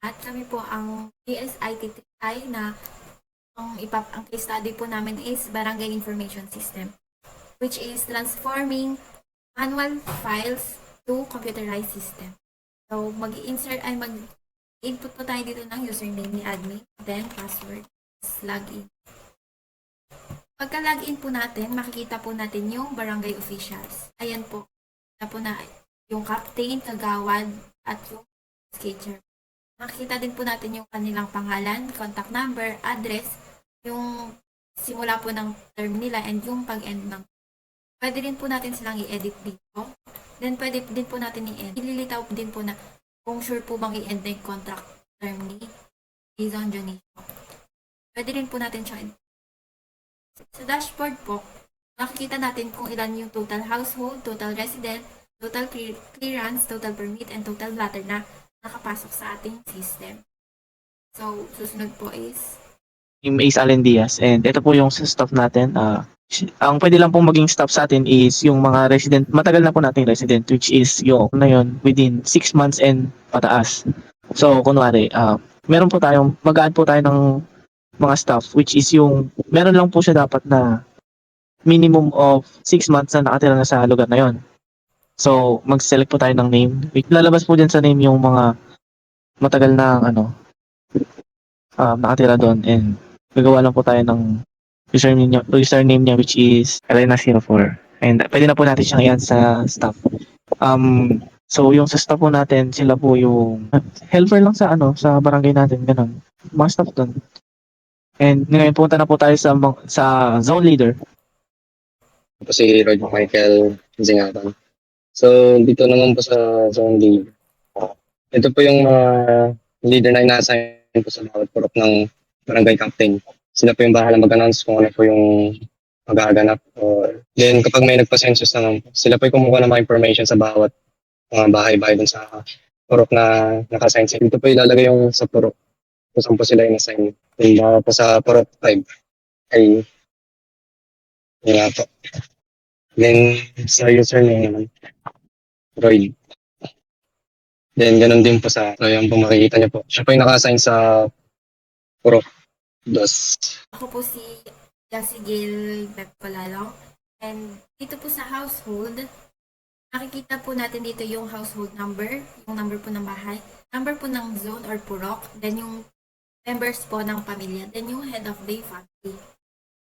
At kami po ang PSITTI na ang case study po namin is Barangay Information System, which is transforming manual files to computerized system. So, mag-input po tayo dito ng username ni admin, then password, login. Pagka-login po natin, makikita po natin yung barangay officials. Ayan po, na po na yung captain, kagawad, at yung skater. Makikita din po natin yung kanilang pangalan, contact number, address, yung simula po ng term nila, and yung pag-end ng. Pwede din po natin silang i-edit dito. Then, pwede din po natin i-end. Ililitaw din po na kung sure po bang i-end na yung contract term ni Jason Jonicio. Pwede rin po natin siyang sa dashboard po, makikita natin kung ilan yung total household, total resident, total clearance, total permit, and total blatter na nakapasok sa ating system. So, susunod po is Team Ace Allen Diaz. And ito po yung staff natin. Ang pwede lang pong maging staff sa atin is yung mga resident, matagal na po nating resident, which is yung na yun within 6 months and pataas. So, kunwari, meron po tayong, mag-add po tayo ng mga staff, which is yung, meron lang po siya dapat na minimum of 6 months na nakatira na sa lugar na yon. So, mag-select po tayo ng name. Lalabas po dyan sa name yung mga matagal na nakatira doon, and gagawa lang po tayo ng username niya which is Elena04. And pwede na po natin siyang i-add sa staff. So yung sa staff po natin, sila po yung helper lang sa barangay natin, ganun. Mga staff doon. And ngayon punta na po tayo sa zone leader. Po si Lloyd Michael Zingatan. So, dito naman po sa zone lead. Ito po yung leader na ina-assign po sa bawat purok ng barangay captain. Sila po yung bahala mag-announce kung ano po yung magaganap. Then, kapag may nagpa-census naman, sila po yung kumukuha ng mga information sa bawat mga bahay-bahay dun sa purok na naka-assign. Dito po ilalagay yung sa purok kung saan po sila in-assign. Then, po sa purok 5 ay wala po. Then, sa username naman, Roy. Then, ganun din po sa, so yung po makikita niyo po. Siya po yung naka-assign sa Purok 2. ako po si Jasigil Pepolalo. And dito po sa household, makikita po natin dito yung household number, yung number po ng bahay, number po ng zone or purok, then yung members po ng pamilya, then yung head of the family.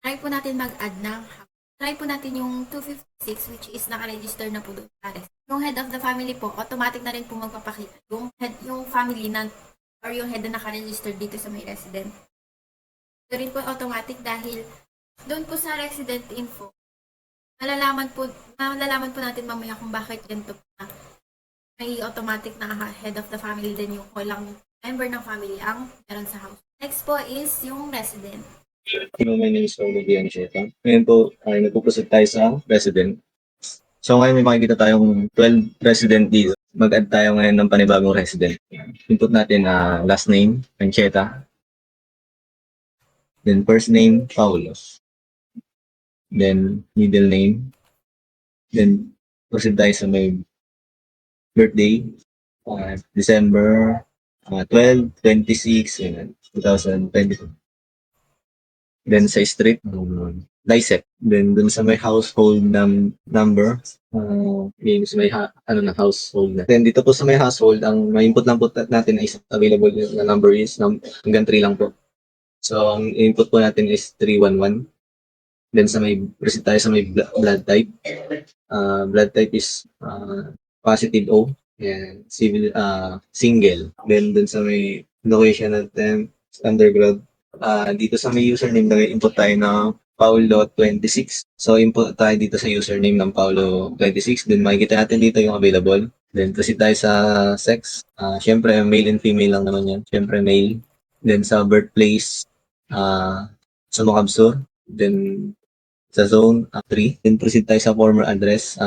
Try po natin yung 256 which is naka-register na po doon sa rest. Yung head of the family po, automatic na rin po magpapakita. Yung family na or yung head na naka-register dito sa may resident. Ito rin po automatic dahil doon po sa resident info, malalaman po natin mamaya kung bakit ganito na may automatic na head of the family din yung walang member ng family ang meron sa house. Next po is yung resident. Hello, my name is Paulo Biancheta. Ngayon po ay nagpuproceed tayo sa resident. So ngayon may makikita tayong 12 resident dito. Mag-add tayo ngayon ng panibagong resident. Input natin last name, Ancheta. Then first name, Paulos. Then middle name. Then proceed tayo sa may birthday. December 12, 26, 2022. Then sa street, Lysep. Then dun sa may household number, yung sa may household na. Then dito po sa may household, ang may input lang po natin is available na number is hanggang 3 lang po. So ang input po natin is 311. Then sa may proceed tayo sa may blood type. Blood type is positive O. And civil single. Then dun sa may location natin, undergrad. Dito sa may username na input tayo ng Paulo26. So input tayo dito sa username ng Paulo26. Then makikita natin dito yung available. Then proceed tayo sa sex. Syempre male and female lang naman yan. Syempre male. Then sa birthplace, sa Mocabsur. Then sa zone 3. Then proceed tayo sa former address.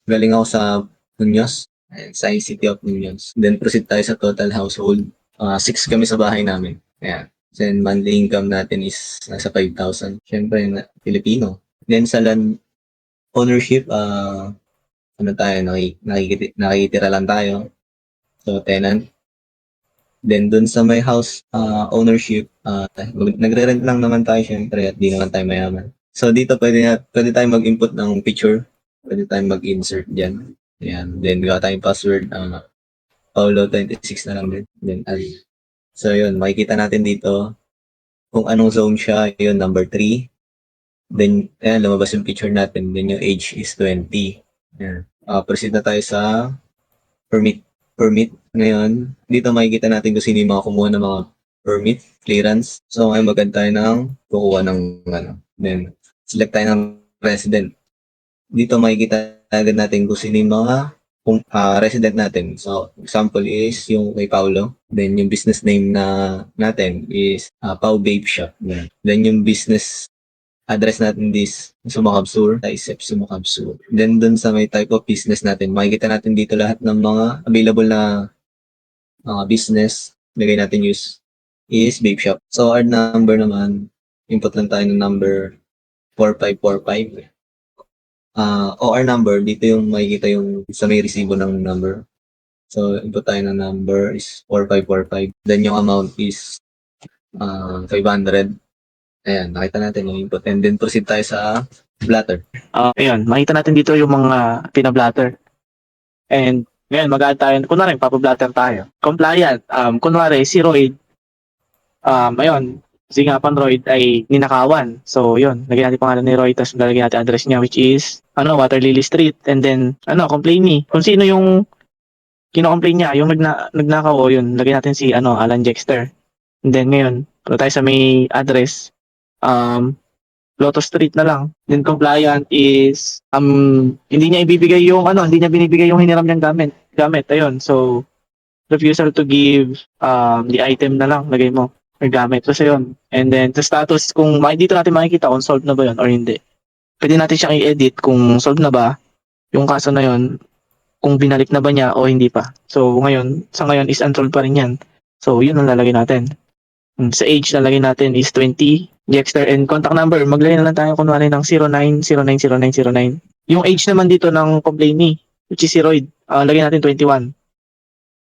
Galing ako sa Muñoz. Sa City of Muñoz. Then proceed tayo sa total household. 6 kami sa bahay namin. Ayan. Then monthly income natin is nasa 5,000. Siyempre, Filipino. Then sa land ownership, nakikitira lang tayo. So, tenant. Then dun sa may house ownership, nagre-rent lang naman tayo syempre at di naman tayo mayaman. So dito pwede tayong mag-input ng picture, pwede tayong mag-insert diyan. Ayan, then gawa tayong password, Paulo 26 na lang din. Then so yun, makikita natin dito kung anong zone siya, yun number 3. Then ayan, lumabas yung picture natin, then yung age is 20. Ayan. Proceed na tayo sa permit. Ngayon, dito makikita natin kung sino yung mga kumuha ng mga permit, clearance. So, ngayon maganda tayo ng kukuha ng Then, select tayo ng resident. Dito makikita agad natin kung sino yung mga resident natin. So, example is yung kay Paulo. Then, yung business name na natin is Pau Babe Shop. Yan. Then, yung business address natin is Sumakabsur, Taisep Sumakabsur. Then dun sa may type of business natin, makikita natin dito lahat ng mga available na mga business. Lagay natin is Babe Shop. So our number naman, input lang tayo ng number 4545. OR number, dito yung makikita yung sa may resibo ng number. So input tayo ng number is 4545. Then yung amount is 500. Ayan, nakita natin yung input. And then proceed tayo sa blatter. Ayun, makita natin dito yung mga pinablatter. And ngayon, mag-add tayo, kunwari, papablatter tayo. Compliant, kunwari, si Royd, ayun, si nga pan Royd ay ninakawan. So, yun, lagyan natin pangalan ni Royd, tapos lalagyan natin address niya, which is, Water Lily Street. And then, complainee. Kung sino yung kino-complain niya, yung nagnakaw, yun, lagyan natin si, Alan Jexter. And then, ngayon, tayo sa may address, Lotus Street na lang. Then compliant is hindi niya ibibigay yung hindi niya binibigay yung hiniram niyang gamit. Ayun. So refusal to give the item na lang lagay mo or gamit. So yun. And then the status kung dito natin makikita kung solved na ba yun or hindi. Pwede natin siyang i-edit kung solved na ba yung kaso na yun, kung binalik na ba niya o hindi pa. So sa ngayon is unsolved pa rin yan. So yun ang lalagay natin. Sa age lalagay natin is 20. Jexter and contact number, maglagay na lang tayo kunwari ng 09090909. Yung age naman dito ng complainee, which is si Royd, lagay natin 21.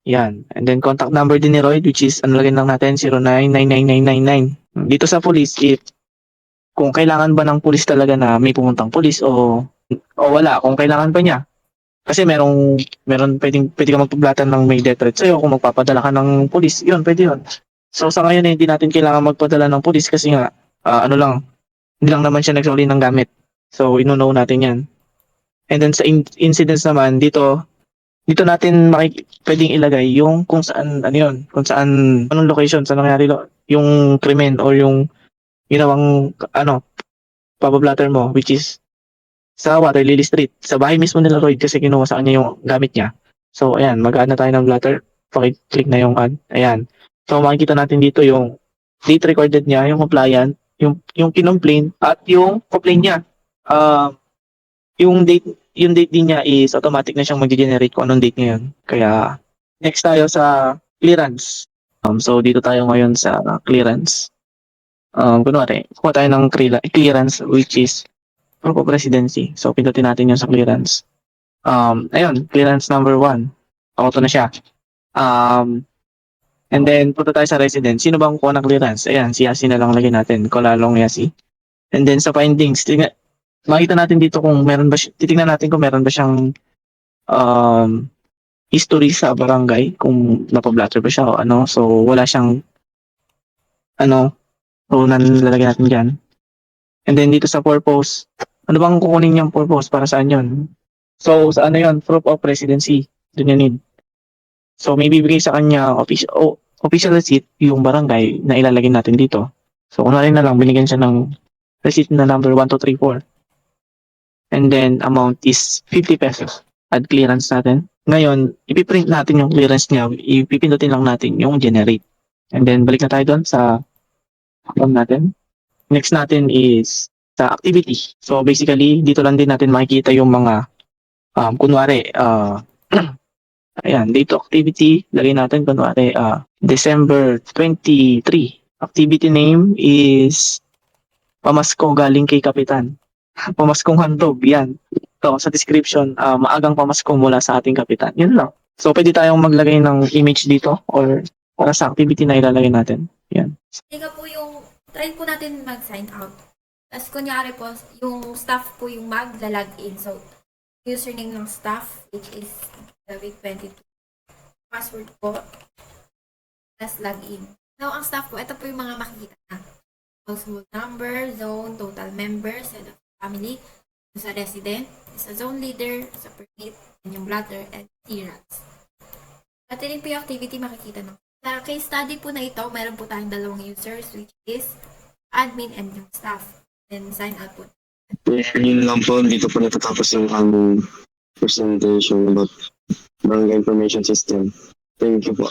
Yan. And then contact number din ni Royd, which is lagay lang natin 09999999. Dito sa police, kung kailangan ba ng police talaga na may pumuntang police o wala, kung kailangan pa niya. Kasi meron pwede ka magpablatan ng may death threat sa'yo kung magpapadala ka ng police, yun, pwede yun. So sa ngayon hindi natin kailangan magpadala ng pulis kasi nga hindi lang naman siya nagsuli ng gamit. So ino-know natin 'yan. And then sa incidents naman dito natin pwedeng ilagay yung kung saan kung saan anong location sa nangyari yung krimen or yung ginawang pabablatter mo, which is sa Water Lily Street, sa bahay mismo nila Royd kasi kinuha sa kanya yung gamit niya. So ayan, mag-add na tayo ng blatter. Paki-click na yung add. Ayan. So makikita natin dito yung date recorded niya, yung compliant, yung kinomplain at yung complaint niya. Yung date din niya is automatic na siyang mag-generate kung anong date ngayon. Kaya next tayo sa clearance. So dito tayo ngayon sa clearance. Kunwari, kuha tayo ng clearance which is proof of residency. So pindutin natin yung sa clearance. Ayun, clearance number 1. Auto na siya. And then, punta tayo sa residence. Sino bang kuha ng clearance? Ayan, si Yasi na lang lagay natin. Kolalong Yasi. And then, sa findings, makita natin dito kung meron ba titingnan natin kung meron ba siyang history sa barangay, kung napablatter ba siya o ano. So, wala siyang so, lalagay natin dyan. And then, dito sa purpose, ano bang kukunin niyang purpose? Para saan yun? So, sa yun? Proof of residency. Doon yun need. So, may bibigay sa kanya official receipt yung barangay na ilalagay natin dito. So, kunwari na lang, binigyan siya ng receipt na number 1234. And then, amount is 50 pesos. Add clearance natin. Ngayon, ipiprint natin yung clearance niya. Ipipindutin lang natin yung generate. And then, balik na tayo doon sa form natin. Next natin is sa activity. So, basically, dito lang din natin makikita yung mga kunwari, ayan, dito activity, lagay natin kunwari December 23. Activity name is Pamasko galing kay Kapitan. Pamaskong handog, yan. So, sa description, maagang pamasko mula sa ating Kapitan. Yun lang. So, pwede tayong maglagay ng image dito or para sa activity na ilalagay natin. Yan. Ika po yung, try po natin mag-sign out. Tapos kunyari po, yung staff po yung magla-login. So, username ng staff, which is week 22. Password po, tapos login. Now, ang staff po, ito po yung mga makikita na. Household number, zone, total members, head of family, sa resident, sa zone leader, sa permit, and yung blotter, and TRATs. Pati rin po yung activity makikita ng. Sa case study po na ito, meron po tayong dalawang users, which is admin and yung staff. Then sign out po. Yun lang po, dito po natatapos yung aming presentation about barangay information system. Thank you po.